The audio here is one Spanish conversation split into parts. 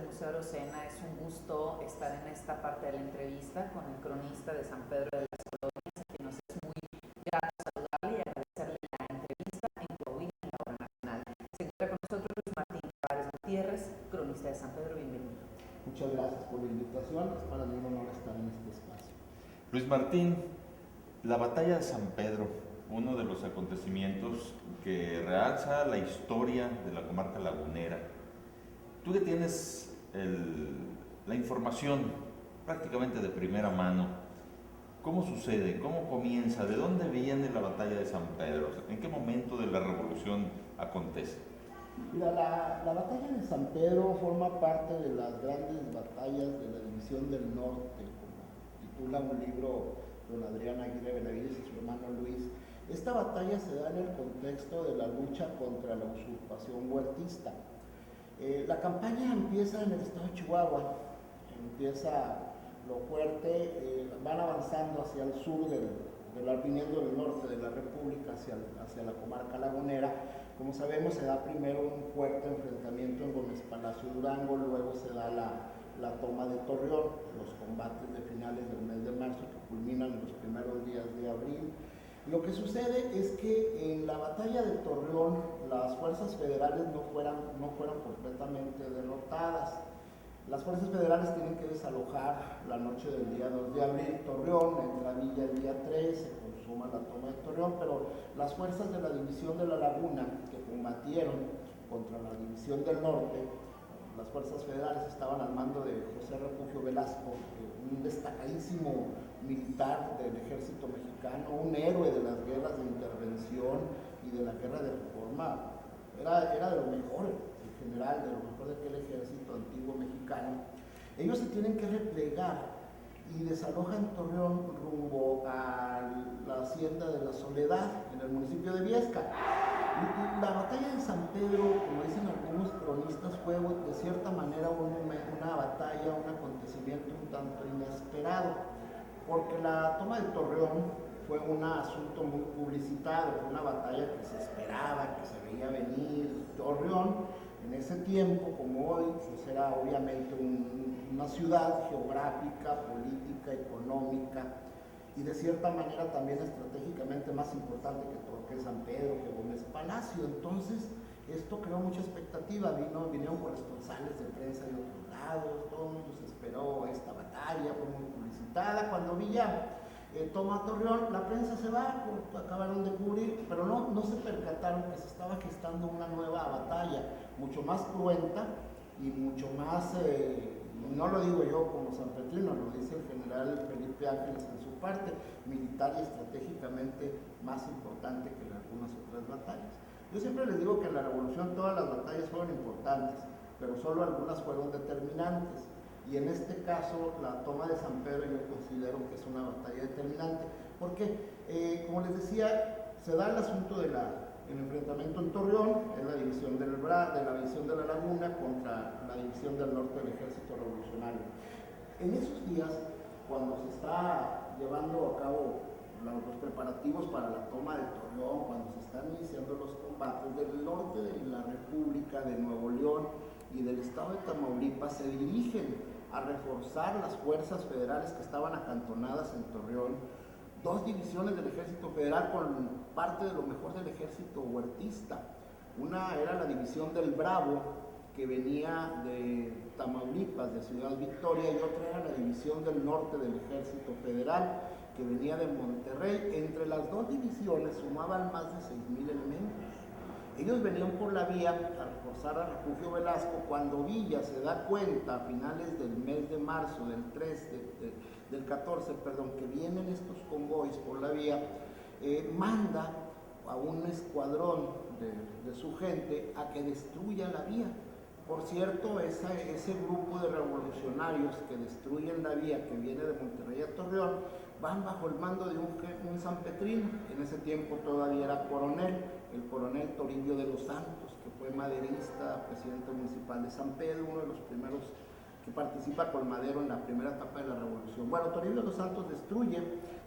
Museo Arocena. Es un gusto estar en esta parte de la entrevista con el cronista de San Pedro de las Colonias, a quien nos es muy grato saludarle y agradecerle la entrevista en Coahuila, en la hora nacional. Se encuentra con nosotros Luis Martín Tavares Gutiérrez, cronista de San Pedro. Bienvenido. Muchas gracias por la invitación, es para mí un honor estar en este espacio. Luis Martín, la batalla de San Pedro, uno de los acontecimientos que realza la historia de la comarca lagunera. Tú que tienes la información prácticamente de primera mano, ¿cómo sucede? ¿Cómo comienza? ¿De dónde viene la batalla de San Pedro? ¿En qué momento de la revolución acontece? Mira, la batalla de San Pedro forma parte de las grandes batallas de la División del Norte, como titula un libro don Adrián Aguirre Benavides y su hermano Luis. Esta batalla se da en el contexto de la lucha contra la usurpación huertista. La campaña empieza en el estado de Chihuahua, empieza lo fuerte, van avanzando hacia el sur viniendo del norte de la República hacia la comarca lagunera. Como sabemos, se da primero un fuerte enfrentamiento en Gómez Palacio Durango, luego se da la toma de Torreón, los combates de finales del mes de marzo que culminan en los primeros días de abril. Lo que sucede es que en la batalla de Torreón las fuerzas federales no fueron completamente derrotadas. Las fuerzas federales tienen que desalojar la noche del día 2 de abril Torreón, entra Villa el día 3, se consuma la toma de Torreón, pero las fuerzas de la División de la Laguna que combatieron contra la División del Norte, las fuerzas federales estaban al mando de José Refugio Velasco, un destacadísimo militar del ejército mexicano, un héroe de las guerras de intervención y de la guerra de reforma. Era de lo mejor, en general, de lo mejor de aquel ejército antiguo mexicano. Ellos se tienen que replegar y desalojan Torreón rumbo a la hacienda de la Soledad, en el municipio de Viesca. La batalla de San Pedro, como dicen algunos cronistas, fue de cierta manera una batalla, un acontecimiento un tanto inesperado, porque la toma de Torreón fue un asunto muy publicitado, fue una batalla que se esperaba, que se veía venir. Torreón, en ese tiempo, como hoy, pues era obviamente una ciudad geográfica, política, económica, y de cierta manera también estratégicamente más importante que San Pedro, que Gómez Palacio. Entonces, esto creó mucha expectativa, vinieron corresponsales de prensa de otros lados, todo el mundo se esperó esta batalla, fue muy publicitada. Cuando Villa toma Torreón, la prensa se va, acabaron de cubrir, pero no se percataron que se estaba gestando una nueva batalla, mucho más cruenta y mucho más, no lo digo yo como sanpetrino, lo dice el general Felipe Ángeles en su parte, militar y estratégicamente más importante que en algunas otras batallas. Yo siempre les digo que en la revolución todas las batallas fueron importantes, pero solo algunas fueron determinantes. Y en este caso, la toma de San Pedro yo considero que es una batalla determinante, porque, como les decía, se da el asunto del enfrentamiento en Torreón, es la división de la división de la Laguna contra la división del norte del Ejército Revolucionario. En esos días, cuando se está llevando a cabo los preparativos para la toma de Torreón, cuando se están iniciando los combates del norte de la República, de Nuevo León y del estado de Tamaulipas, se dirigen a reforzar las fuerzas federales que estaban acantonadas en Torreón, dos divisiones del ejército federal con parte de lo mejor del ejército huertista. Una era la división del Bravo, que venía de Tamaulipas, de Ciudad Victoria, y otra era la división del norte del ejército federal, que venía de Monterrey. Entre las dos divisiones sumaban más de 6,000 elementos. Ellos venían por la vía a reforzar a Refugio Velasco. Cuando Villa se da cuenta a finales del mes de marzo, del 14, que vienen estos convoys por la vía, manda a un escuadrón de su gente a que destruya la vía. Por cierto, ese grupo de revolucionarios que destruyen la vía que viene de Monterrey a Torreón van bajo el mando de un sanpetrino, que en ese tiempo todavía era coronel, el coronel Toribio de los Santos, que fue maderista, presidente municipal de San Pedro, uno de los primeros que participa con Madero en la primera etapa de la revolución. Bueno, Toribio de los Santos destruye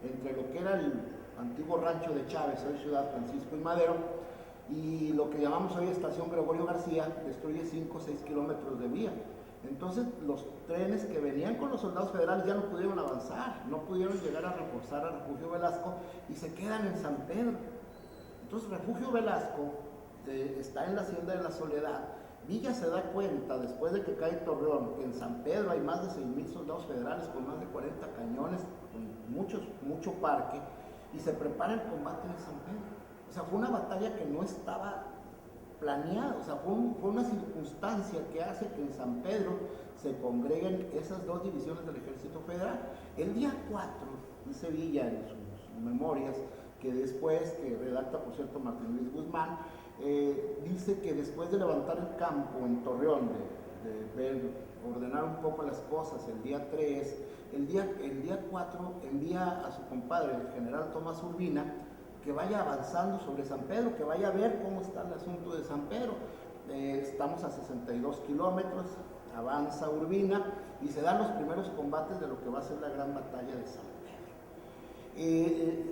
entre lo que era el antiguo rancho de Chávez, hoy Ciudad Francisco y Madero, y lo que llamamos hoy Estación Gregorio García, destruye 5 o 6 kilómetros de vía. Entonces los trenes que venían con los soldados federales ya no pudieron avanzar, no pudieron llegar a reforzar a Refugio Velasco y se quedan en San Pedro. Entonces Refugio Velasco está en la Hacienda de la Soledad. Villa se da cuenta, después de que cae Torreón, que en San Pedro hay más de 6,000 soldados federales con más de 40 cañones, con mucho parque, y se prepara el combate de San Pedro. O sea, fue una batalla que no estaba planeada, o sea, fue una circunstancia que hace que en San Pedro se congreguen esas dos divisiones del Ejército Federal. El día 4, dice Villa en sus memorias, que después, que redacta por cierto Martín Luis Guzmán, dice que después de levantar el campo en Torreón, de ordenar un poco las cosas el día 3, el día 4 envía a su compadre, el general Tomás Urbina, que vaya avanzando sobre San Pedro, que vaya a ver cómo está el asunto de San Pedro. Estamos a 62 kilómetros, avanza Urbina y se dan los primeros combates de lo que va a ser la gran batalla de San Pedro.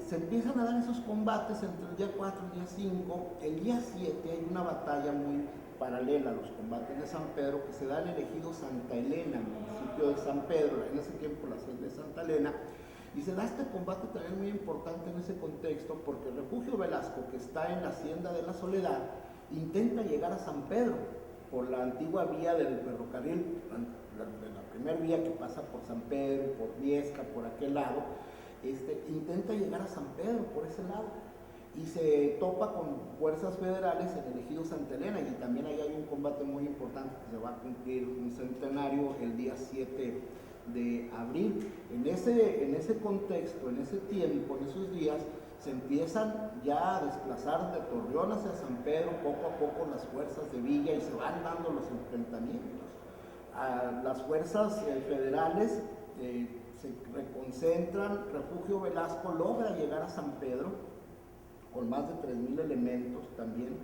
Se empiezan a dar esos combates entre el día 4 y el día 5. El día 7 hay una batalla muy paralela a los combates de San Pedro que se da en el ejido Santa Elena, en el municipio de San Pedro, en ese tiempo la sede de Santa Elena. Y se da este combate también muy importante en ese contexto porque Refugio Velasco, que está en la Hacienda de la Soledad, intenta llegar a San Pedro por la antigua vía del ferrocarril, la primera vía que pasa por San Pedro, por Viesca, por aquel lado. Intenta llegar a San Pedro por ese lado y se topa con fuerzas federales en el ejido Santa Elena, y también ahí hay un combate muy importante que se va a cumplir un centenario el día 7 de abril. En ese contexto, en ese tiempo, en esos días, se empiezan ya a desplazar de Torreón hacia San Pedro poco a poco las fuerzas de Villa y se van dando los enfrentamientos. Las fuerzas federales se reconcentran, Refugio Velasco logra llegar a San Pedro con más de 3,000 elementos también.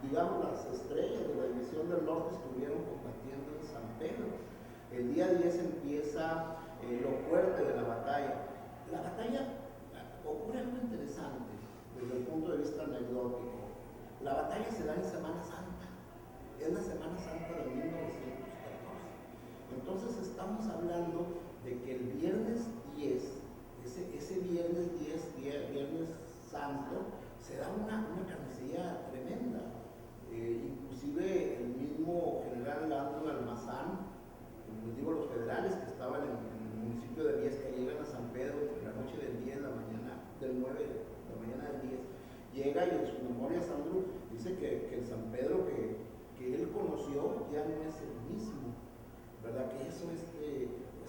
Digamos, las estrellas de la División del Norte estuvieron combatiendo en San Pedro. El día 10 empieza lo fuerte de la batalla. La batalla ocurre algo interesante desde el punto de vista anecdótico. La batalla se da en Semana Santa, es la Semana Santa de 1914. Entonces estamos hablando de que el viernes 10, ese viernes 10, viernes santo, se da una carnicería tremenda. Inclusive el mismo general Lando Almazán, como les digo, los federales que estaban en el municipio de Viesca llegan a San Pedro entre la noche del 10, del 9 de la mañana del 10, llega y en su memoria Sandro dice que el San Pedro que él conoció ya no es el mismo, ¿verdad? Que eso pues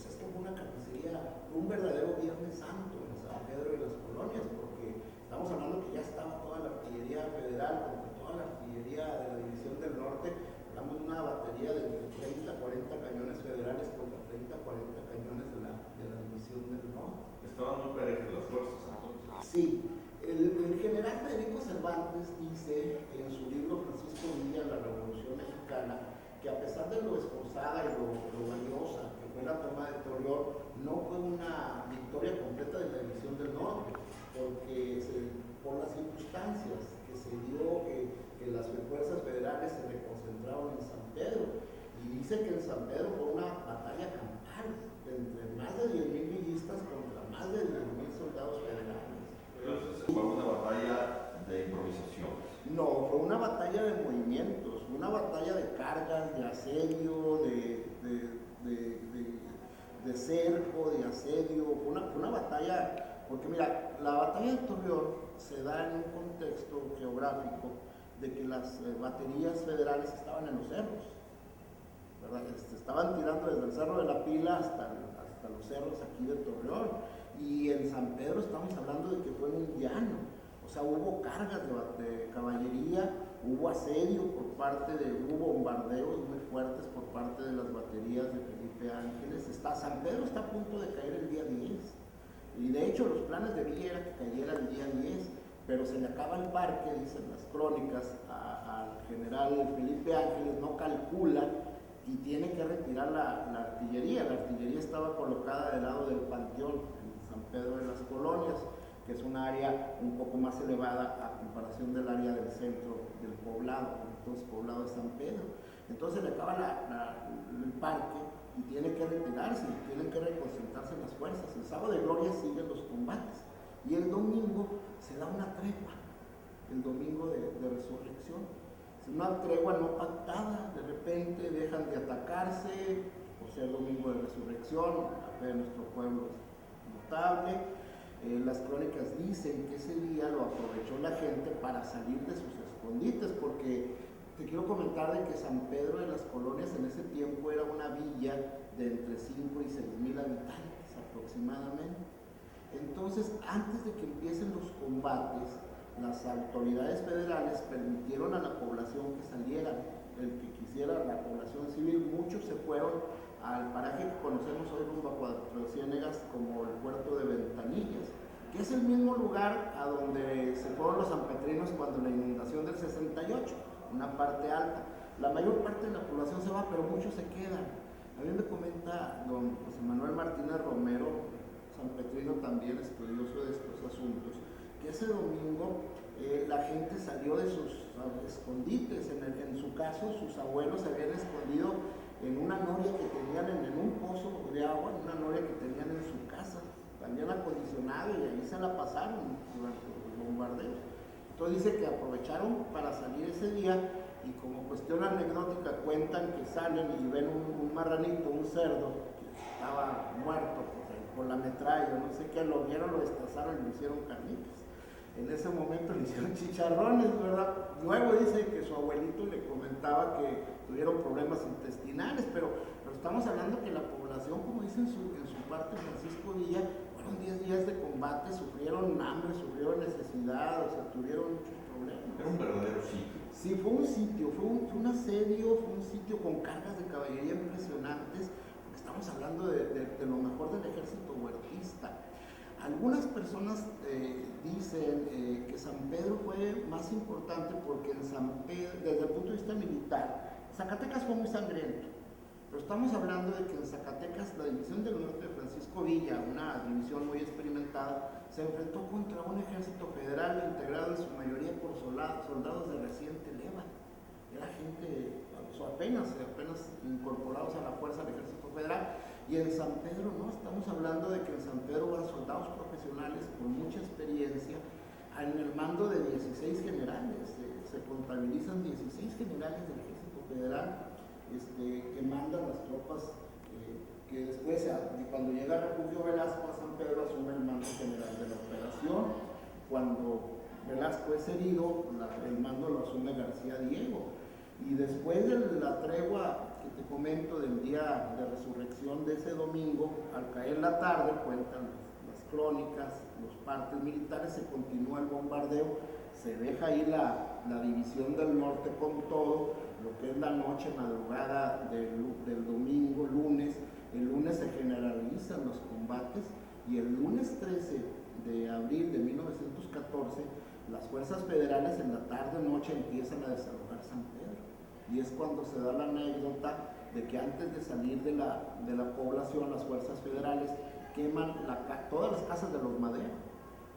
esto fue una carnicería, un verdadero Viernes Santo en San Pedro de las Colonias, porque estamos hablando que ya estaba toda la artillería federal, contra toda la artillería de la División del Norte. Hablamos de una batería de 30 a 40 cañones federales contra 30 a 40 cañones de la División del Norte. Estaban muy parejas las fuerzas entonces. Sí, el general Federico Cervantes dice en su libro Francisco Villa, La Revolución Mexicana, que a pesar de lo esforzada y lo valiosa que fue la toma de Torreón, no fue una victoria completa de la División del Norte, porque por las circunstancias que se dio, que las fuerzas federales se reconcentraron en San Pedro, y dice que en San Pedro fue una batalla campal entre más de 10,000 villistas contra más de 10,000 soldados federales. Entonces fue una batalla de improvisación. No, fue una batalla de movimientos, una batalla de cargas, de asedio, de cerco, de asedio. Fue una batalla, porque mira, la batalla de Torreón se da en un contexto geográfico de que las baterías federales estaban en los cerros, ¿verdad? Estaban tirando desde el Cerro de la Pila hasta los cerros aquí de Torreón, y en San Pedro estamos hablando de que fue en un llano. O sea, hubo cargas de caballería, hubo asedio hubo bombardeos muy fuertes por parte de las baterías de Felipe Ángeles. San Pedro está a punto de caer el día 10. Y de hecho los planes de Villa era que cayera el día 10, pero se le acaba el parque, dicen las crónicas, al general Felipe Ángeles, no calcula y tiene que retirar la artillería. La artillería estaba colocada del lado del Panteón, en San Pedro de las Colonias, que es un área un poco más elevada a comparación del área del centro del poblado, entonces poblado de San Pedro. Entonces le acaba el parque y tiene que retirarse, tienen que reconcentrarse las fuerzas. El sábado de gloria siguen los combates y el domingo se da una tregua, el domingo de resurrección. Es una tregua no pactada, de repente dejan de atacarse, por ser domingo de resurrección, la fe de nuestro pueblo es notable. Las crónicas dicen que ese día lo aprovechó la gente para salir de sus escondites, porque te quiero comentar de que San Pedro de las Colonias en ese tiempo era una villa de entre 5 y 6 mil habitantes aproximadamente. Entonces, antes de que empiecen los combates, las autoridades federales permitieron a la población que saliera, el que quisiera, la población civil. Muchos se fueron al paraje que conocemos hoy rumbo a Cuatro Ciénegas como el puerto de Ventanillas, que es el mismo lugar a donde se fueron los sanpetrinos cuando la inundación del 68, una parte alta. La mayor parte de la población se va, pero muchos se quedan. A mí me comenta don José Manuel Martínez Romero, sanpetrino también estudioso de estos asuntos, que ese domingo la gente salió de sus escondites. En su caso, sus abuelos se habían escondido en una noria que tenían en un pozo de agua, en una noria que tenían en su casa, también acondicionado, y ahí se la pasaron durante los bombardeos. Entonces dice que aprovecharon para salir ese día, y como cuestión anecdótica cuentan que salen y ven un marranito, un cerdo, que estaba muerto por la metralla, no sé qué, lo vieron, lo destazaron y lo hicieron carnitas. En ese momento le hicieron chicharrones, ¿verdad? Luego dice que su abuelito le comentaba que tuvieron problemas intestinales, pero estamos hablando que la población, como dice en su parte Francisco Villa, fueron 10 días de combate, sufrieron hambre, sufrieron necesidad, o sea, tuvieron muchos problemas. Era un verdadero sitio. Sí, fue un sitio, fue un asedio, fue un sitio con cargas de caballería impresionantes, porque estamos hablando de lo mejor del ejército huertista. Algunas personas dicen que San Pedro fue más importante porque en San Pedro, desde el punto de vista militar, Zacatecas fue muy sangriento, pero estamos hablando de que en Zacatecas la división del norte de Francisco Villa, una división muy experimentada, se enfrentó contra un ejército federal integrado en su mayoría por soldados de reciente leva. Era gente apenas incorporados a la fuerza del ejército federal. Y en San Pedro no, estamos hablando de que en San Pedro van soldados profesionales con mucha experiencia en el mando de 16 generales. Se contabilizan 16 generales del ejército federal que mandan las tropas, que después, cuando llega Refugio Velasco a San Pedro, asume el mando general de la operación. Cuando Velasco es herido, el mando lo asume García Diego. Y después de la tregua que te comento del día de resurrección de ese domingo, al caer la tarde, cuentan las crónicas, los partes militares, se continúa el bombardeo, se deja ahí la división del norte con todo, lo que es la noche, madrugada del domingo, lunes. El lunes se generalizan los combates y el lunes 13 de abril de 1914, las fuerzas federales en la tarde-noche empiezan a desalojar San Pedro. Y es cuando se da la anécdota de que antes de salir de la población, las fuerzas federales queman todas las casas de los Madero,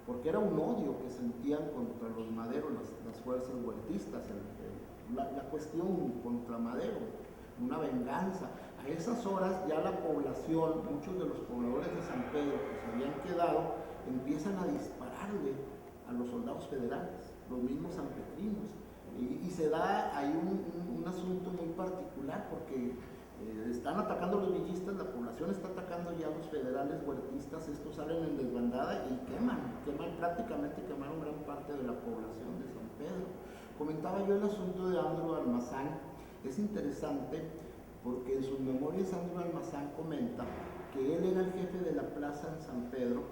porque era un odio que sentían contra los Madero las fuerzas huertistas, la cuestión contra Madero, una venganza. A esas horas ya la población, muchos de los pobladores de San Pedro que se habían quedado, empiezan a dispararle a los soldados federales, los mismos sanpetrinos. Y se da ahí un asunto muy particular, porque están atacando a los villistas, la población está atacando ya a los federales huertistas, estos salen en desbandada y prácticamente quemaron gran parte de la población de San Pedro. Comentaba yo el asunto de Andrew Almazán. Es interesante porque en sus memorias Andrew Almazán comenta que él era el jefe de la plaza en San Pedro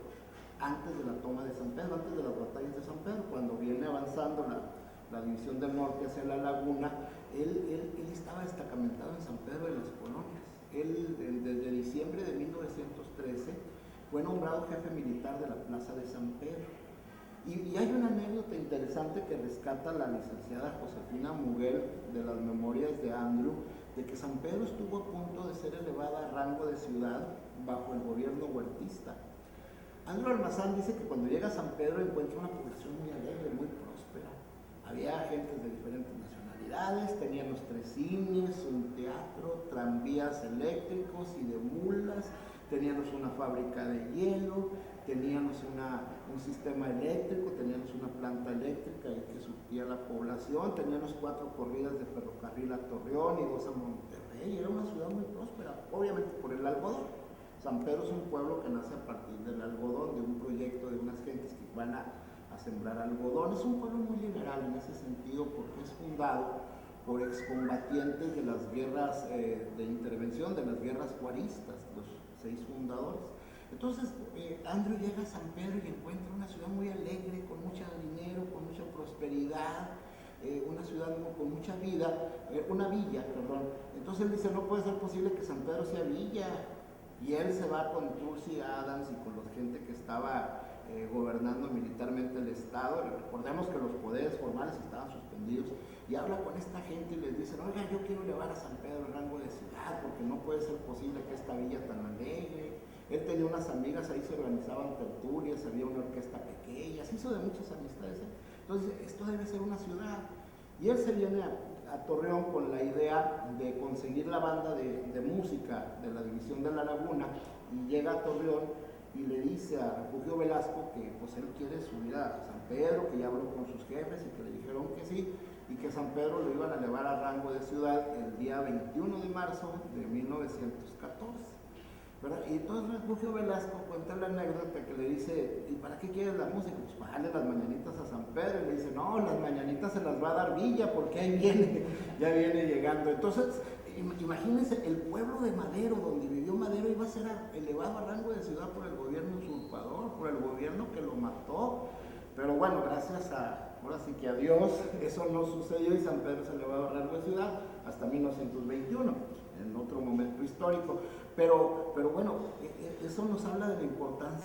antes de la toma de San Pedro, antes de las batallas de San Pedro, cuando viene avanzando la división del norte hacia la laguna. Él estaba destacamentado en San Pedro de las Colonias. Él, desde diciembre de 1913, fue nombrado jefe militar de la plaza de San Pedro. Y hay una anécdota interesante que rescata la licenciada Josefina Muguel de las memorias de Andrew, de que San Pedro estuvo a punto de ser elevada a rango de ciudad bajo el gobierno huertista. Andrew Almazán dice que cuando llega a San Pedro encuentra una población muy alegre, muy próspera. Había gentes de diferentes nacionalidades, facilidades, teníamos 3 cines, un teatro, tranvías eléctricos y de mulas, teníamos una fábrica de hielo, teníamos un sistema eléctrico, teníamos una planta eléctrica que surtía a la población, teníamos 4 corridas de ferrocarril a Torreón y 2 a Monterrey. Era una ciudad muy próspera, obviamente por el algodón. San Pedro es un pueblo que nace a partir del algodón, de un proyecto de unas gentes que van a sembrar algodón. Es un pueblo muy liberal en ese sentido porque es fundado por excombatientes de las guerras de intervención, de las guerras juaristas, los 6 fundadores. Entonces, Andrew llega a San Pedro y encuentra una ciudad muy alegre, con mucho dinero, con mucha prosperidad, una ciudad con mucha vida, una villa, perdón. Entonces él dice, no puede ser posible que San Pedro sea villa. Y él se va con Tulsi Adams y con la gente que estaba gobernando militarmente el Estado. Recordemos que los poderes formales estaban suspendidos. Y habla con esta gente y les dice, oiga, yo quiero elevar a San Pedro el rango de ciudad, porque no puede ser posible que esta villa tan alegre. Él tenía unas amigas, ahí se organizaban tertulias, había una orquesta pequeña, se hizo de muchas amistades. Entonces, esto debe ser una ciudad. Y él se viene a Torreón con la idea de conseguir la banda de música de la División de la Laguna, y llega a Torreón y le dice a Refugio Velasco que pues él quiere subir a San Pedro, que ya habló con sus jefes y que le dijeron que sí, y que San Pedro lo iban a elevar a rango de ciudad el día 21 de marzo de 1914. ¿Verdad? Y entonces Refugio Velasco cuenta la anécdota que le dice, ¿y para qué quieres la música? Pues para darle las mañanitas a San Pedro. Y le dice, no, las mañanitas se las va a dar Villa, porque ahí viene, ya viene llegando. Entonces, imagínense, el pueblo de Madero, donde vivió Madero, iba a ser elevado a rango de ciudad por el gobierno usurpador, por el gobierno que lo mató. Pero bueno, gracias ahora sí que a Dios, eso no sucedió y San Pedro se elevó a rango de ciudad hasta 1921, en otro momento histórico. Pero bueno, eso nos habla de la importancia